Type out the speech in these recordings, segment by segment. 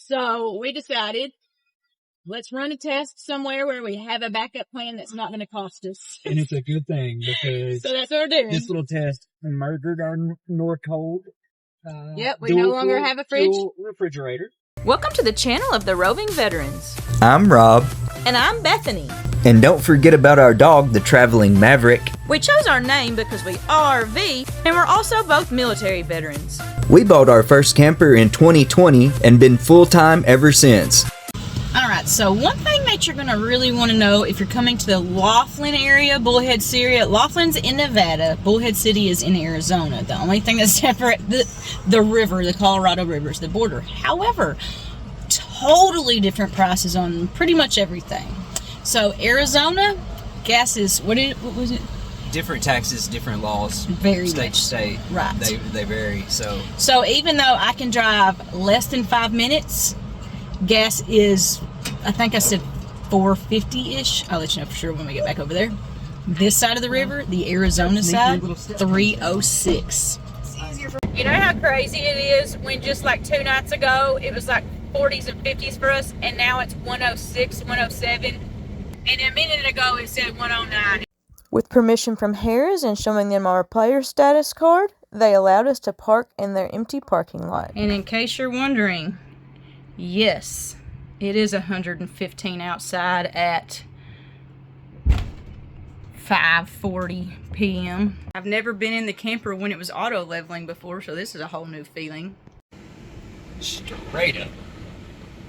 So we decided, let's run a test somewhere where we have a backup plan that's not going to cost us. And it's a good thing because so that's what we're doing. This little test murdered our Norcold. Yep, we no longer have a fridge. Refrigerator. Welcome to the channel of the Roving Veterans. I'm Rob. And I'm Bethany. And don't forget about our dog, the Traveling Maverick. We chose our name because we RV, and we're also both military veterans. We bought our first camper in 2020 and been full-time ever since. Alright, so one thing that you're going to really want to know if you're coming to the Laughlin area, Bullhead City, Laughlin's in Nevada, Bullhead City is in Arizona. The only thing that's separate, the river, the Colorado River is the border. However, totally different prices on pretty much everything. So Arizona, gas is, what was it? Different taxes, different laws. Very state much. to state. Right. They vary, So even though I can drive less than 5 minutes, gas is, I think I said $4.50-ish. I'll let you know for sure when we get back over there. This side of the river, the Arizona side, $3.06. You know how crazy it is when just like 2 nights ago, it was like 40s and 50s for us, and now it's 106, 107, and a minute ago it said 109. With permission from Harris and showing them our player status card, they allowed us to park in their empty parking lot. And in case you're wondering, yes, it is 115 outside at 5:40 p.m. I've never been in the camper when it was auto leveling before, so this is a whole new feeling. straight up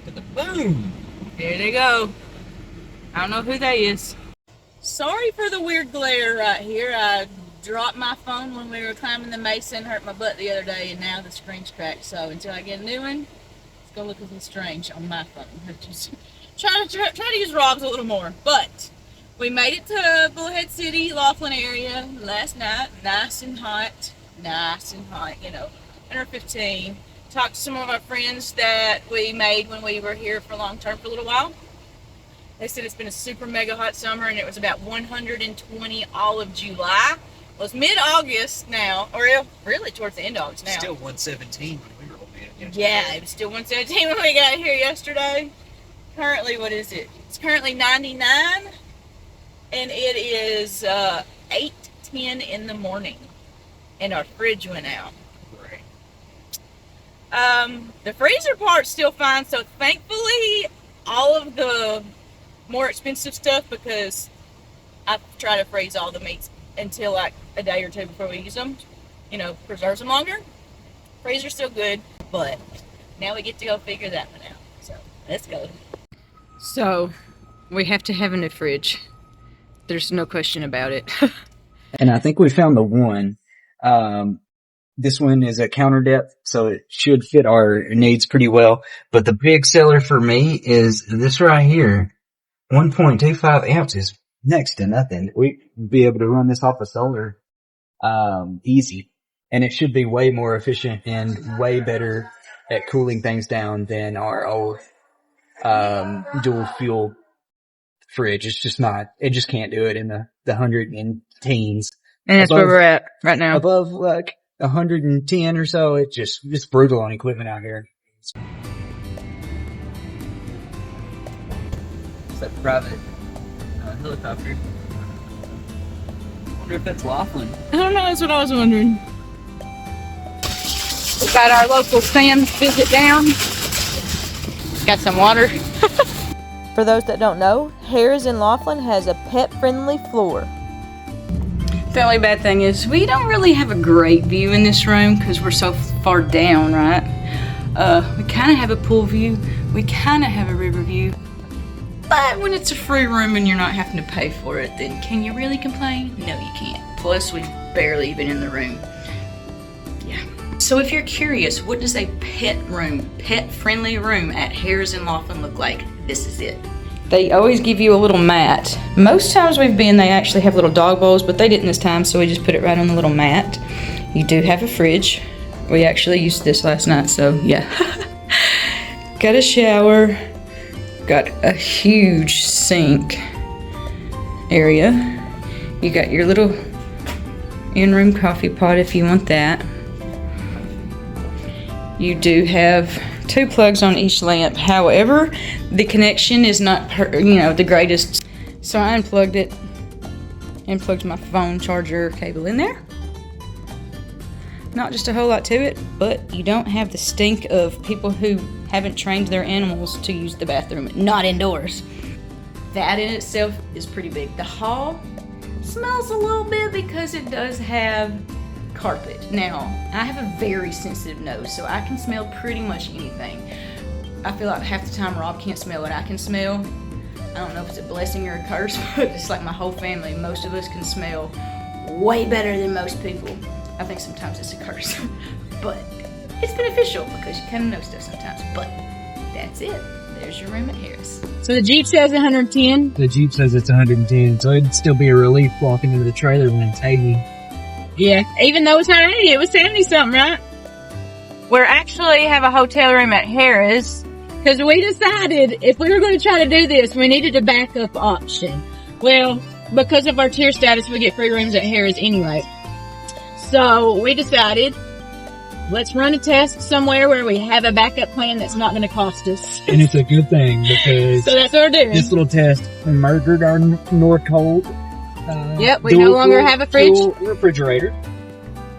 to the boom. Here they go. I don't know who that is. Sorry for the weird glare right here. I dropped my phone when we were climbing the mesa and hurt my butt the other day, and now the screen's cracked. So until I get a new one, it's gonna look a little strange on my phone. Just try to use Rob's a little more. But we made it to Bullhead City, Laughlin area last night. Nice and hot, you know, 115. Talked to some of our friends that we made when we were here for long term for a little while. They said it's been a super mega hot summer, and it was about 120 all of July. Well, it's mid-August now, or really towards the end of August now. Still 117 when we were over here. Yeah, it was still 117 when we got here yesterday. Currently, what is it? It's currently 99, and it is 8:10 in the morning, and our fridge went out. Right. The freezer part's still fine, so thankfully all of the more expensive stuff, because I try to freeze all the meats until like a day or two before we use them, you know, preserves them longer. Freezer's still good, but now we get to go figure that one out. So let's go. So we have to have a new fridge. There's no question about it. And I think we found the one. This one is a counter depth, so it should fit our needs pretty well. But the big seller for me is this right here. 1.25 ounces, next to nothing. We'd be able to run this off of solar, easy. And it should be way more efficient and way better at cooling things down than our old, dual fuel fridge. It's just not, it just can't do it in the 110s. And that's where we're at right now. Above like 110 or so, it's brutal on equipment out here. It's that private helicopter. I wonder if that's Laughlin. I don't know, that's what I was wondering. We got our local Sam's visit down. Got some water. For those that don't know, Harris in Laughlin has a pet-friendly floor. The only bad thing is we don't really have a great view in this room because we're so far down, right? We kind of have a pool view. We kind of have a river view. But when it's a free room and you're not having to pay for it, then can you really complain? No, you can't. Plus, we've barely been in the room. Yeah. So if you're curious, what does a pet-friendly room at Harris in Laughlin look like? This is it. They always give you a little mat. Most times we've been, they actually have little dog bowls, but they didn't this time, so we just put it right on the little mat. You do have a fridge. We actually used this last night, so yeah. Got a shower. Got a huge sink area. You got your little in-room coffee pot if you want that. You do have 2 plugs on each lamp. However, the connection is not, the greatest. So I unplugged it and plugged my phone charger cable in there. Not just a whole lot to it, but you don't have the stink of people who haven't trained their animals to use the bathroom, not indoors. That in itself is pretty big. The hall smells a little bit because it does have carpet. Now, I have a very sensitive nose, so I can smell pretty much anything. I feel like half the time Rob can't smell what I can smell. I don't know if it's a blessing or a curse, but it's like my whole family, most of us can smell way better than most people. I think sometimes it's a curse, but it's beneficial because you kind of know stuff sometimes. But that's it. There's your room at Harris. So the Jeep says 110. The Jeep says it's 110, so it'd still be a relief walking into the trailer when it's 80. Yeah, even though it's not 80, it was 70 something, right? We're actually have a hotel room at Harris because we decided if we were going to try to do this, we needed a backup option. Well, because of our tier status, we get free rooms at Harris anyway. So we decided, let's run a test somewhere where we have a backup plan that's not going to cost us. And it's a good thing because So that's what we're doing. this little test murdered our North Cold. Yep, we no longer have a fridge. dual refrigerator.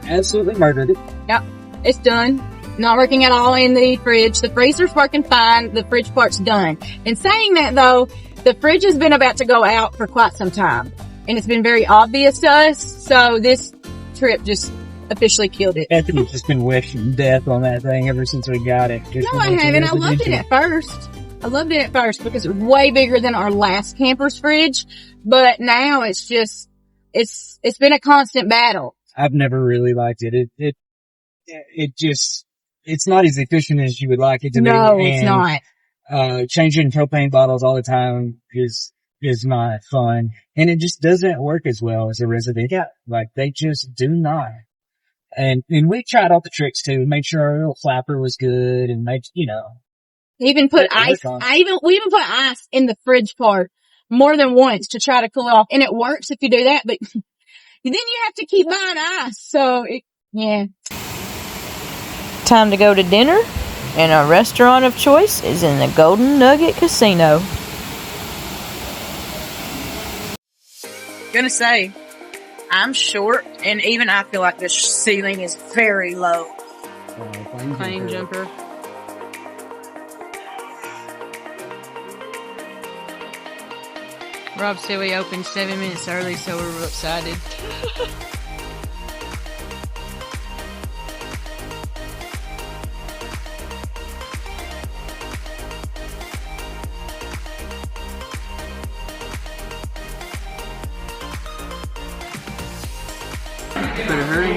Absolutely murdered it. Yep, it's done. Not working at all in the fridge. The freezer's working fine. The fridge part's done. In saying that though, the fridge has been about to go out for quite some time. And it's been very obvious to us. So this trip just officially killed it. Bethany's just been wishing death on that thing ever since we got it. No, I haven't. I loved it at first. I loved it at first because it was way bigger than our last camper's fridge. But now it's just, it's been a constant battle. I've never really liked it. It's not as efficient as you would like it to be. No, it's not. Changing propane bottles all the time is not fun. And it just doesn't work as well as a resident. Yeah, like they just do not. And we tried all the tricks too, made sure our little flapper was good and made, Even put ice. We even put ice in the fridge part more than once to try to cool it off. And it works if you do that, but then you have to keep buying ice. So yeah. Time to go to dinner, and our restaurant of choice is in the Golden Nugget Casino. Gonna say, I'm short, and even I feel like the ceiling is very low. Plane jumper. Rob said we opened 7 minutes early, so we were excited. Better hurry.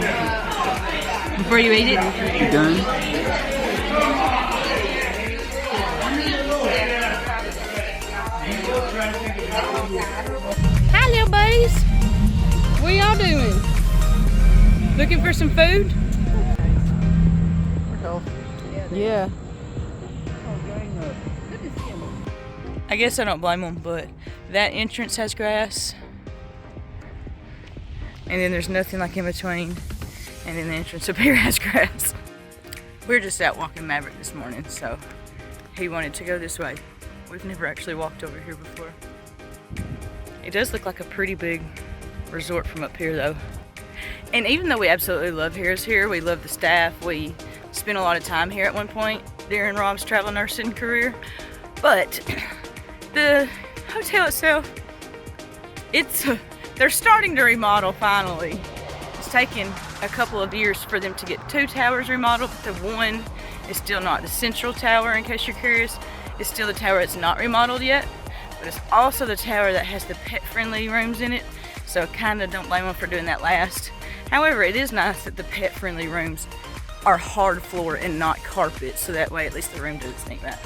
Before you eat it? You done? Hi, little buddies. What y'all doing? Looking for some food? Yeah. I guess I don't blame them, but that entrance has grass. And then there's nothing like in between. And then the entrance up here has grass. We're just out walking Maverick this morning, so he wanted to go this way. We've never actually walked over here before. It does look like a pretty big resort from up here though. And even though we absolutely love Harris here, we love the staff, we spent a lot of time here at one point during Rob's travel nursing career. But the hotel itself, they're starting to remodel finally. It's taken a couple of years for them to get 2 towers remodeled, but the one is still not. The central tower, in case you're curious, is still the tower that's not remodeled yet, but it's also the tower that has the pet-friendly rooms in it, so kind of don't blame them for doing that last. However, it is nice that the pet-friendly rooms are hard floor and not carpet, so that way at least the room doesn't stink bad.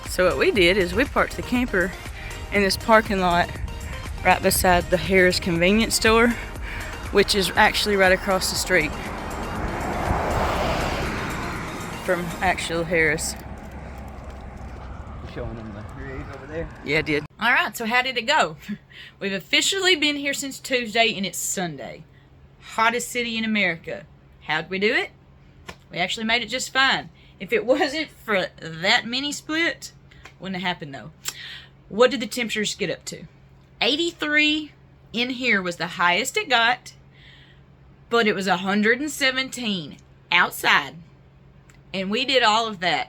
So what we did is we parked the camper in this parking lot right beside the Harris convenience store, which is actually right across the street from actual Harris. Showing them the grave over there. Yeah, I did. All right, so how did it go? We've officially been here since Tuesday and it's Sunday. Hottest city in America. How'd we do it? We actually made it just fine. If it wasn't for that mini split, wouldn't have happened though. What did the temperatures get up to? 83 in here was the highest it got, but it was 117 outside. And we did all of that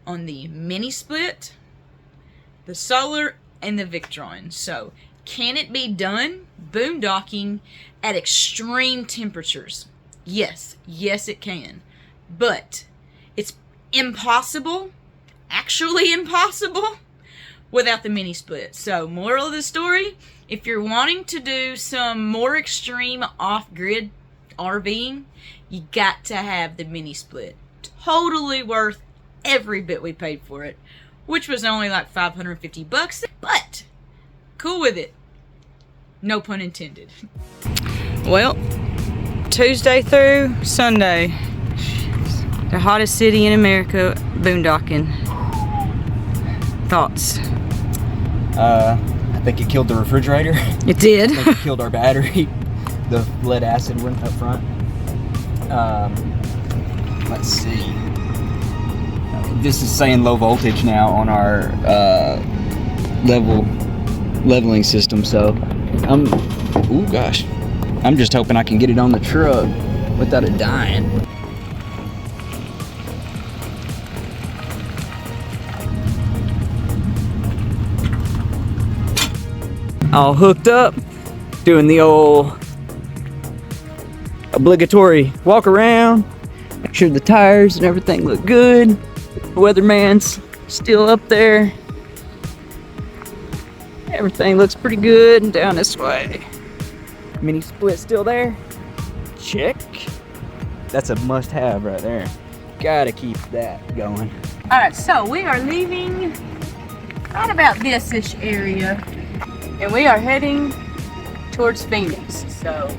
on the mini split, the solar, and the Victron. So, can it be done boondocking at extreme temperatures? Yes, yes it can. But it's impossible, actually impossible, without the mini split. So, moral of the story, if you're wanting to do some more extreme off-grid RVing, you got to have the mini split. Totally worth every bit we paid for it, which was only like $550, but cool with it. No pun intended. Well, Tuesday through Sunday, the hottest city in America, boondocking. Thoughts? I think it killed the refrigerator. It did. I think it killed our battery. The lead acid went up front. Let's see. This is saying low voltage now on our leveling system, so I'm just hoping I can get it on the truck without it dying. All hooked up, doing the old obligatory walk around, make sure the tires and everything look good. The weatherman's still up there. Everything looks pretty good. And down this way, mini split still there. Check. That's a must-have right there. Gotta keep that going. All right, so we are leaving right about this-ish area, and we are heading towards Phoenix. So,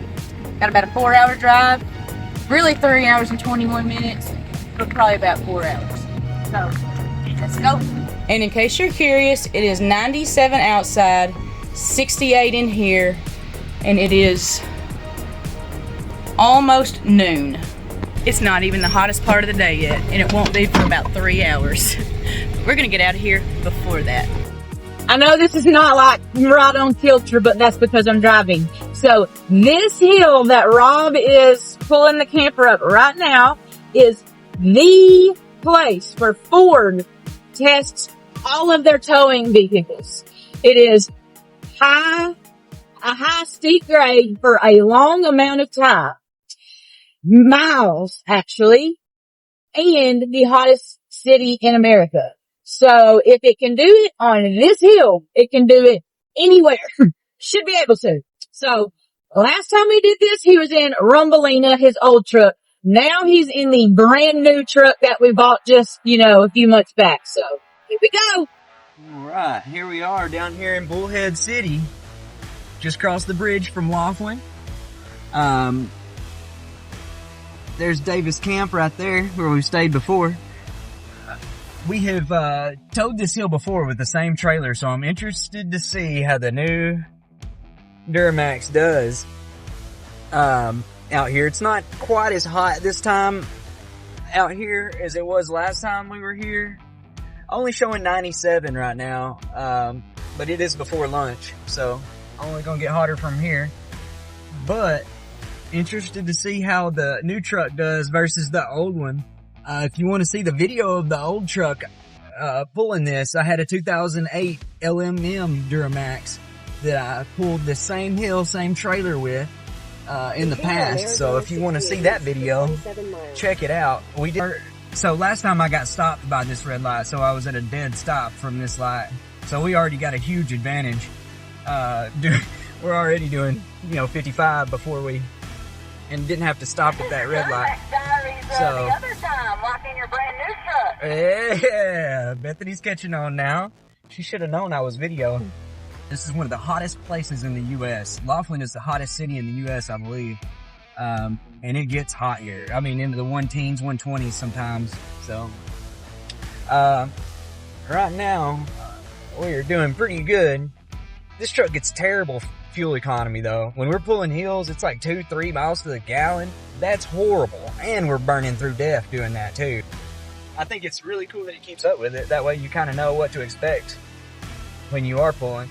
got about a 4-hour drive. Really 3 hours and 21 minutes, but probably about 4 hours. So, let's go. And in case you're curious, it is 97 outside, 68 in here, and it is almost noon. It's not even the hottest part of the day yet, and it won't be for about 3 hours. We're gonna get out of here before that. I know this is not like right on kilter, but that's because I'm driving. So this hill that Rob is pulling the camper up right now is the place where Ford tests all of their towing vehicles. It is a high steep grade for a long amount of time. Miles, actually. And the hottest city in America. So if it can do it on this hill, it can do it anywhere. Should be able to. So last time we did this, he was in Rumbelina, his old truck. Now he's in the brand new truck that we bought just, a few months back. So here we go. All right, here we are down here in Bullhead City. Just crossed the bridge from Laughlin. There's Davis Camp right there where we stayed before. We have towed this hill before with the same trailer, so I'm interested to see how the new Duramax does out here. It's not quite as hot this time out here as it was last time we were here. Only showing 97 right now, but it is before lunch, so only gonna get hotter from here. But interested to see how the new truck does versus the old one. If you want to see the video of the old truck pulling this, I had a 2008 LMM Duramax that I pulled the same hill, same trailer with in the past. So if you want to see that video, check it out. So last time I got stopped by this red light, so I was at a dead stop from this light. So we already got a huge advantage. We're already doing 55 before we and didn't have to stop at that red light. So the other time, like in your brand new truck. Yeah, Bethany's catching on now. She should have known I was videoing. This is one of the hottest places in the U.S. Laughlin is the hottest city in the U.S., I believe. And it gets hot here. I mean, into the 110s, 120s sometimes. So, right now, we're doing pretty good. This truck gets terrible fuel economy though. When we're pulling hills, it's like 2-3 miles to the gallon. That's horrible. And we're burning through death doing that too. I think it's really cool that he keeps up with it. That way you kind of know what to expect when you are pulling.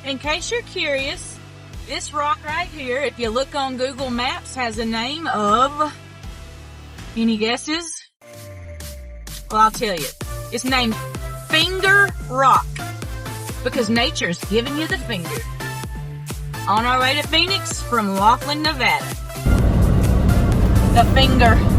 In case you're curious, this rock right here, if you look on Google Maps, has a name of, any guesses? Well, I'll tell you. It's named Finger Rock because nature's giving you the finger. On our way to Phoenix from Laughlin, Nevada. The finger.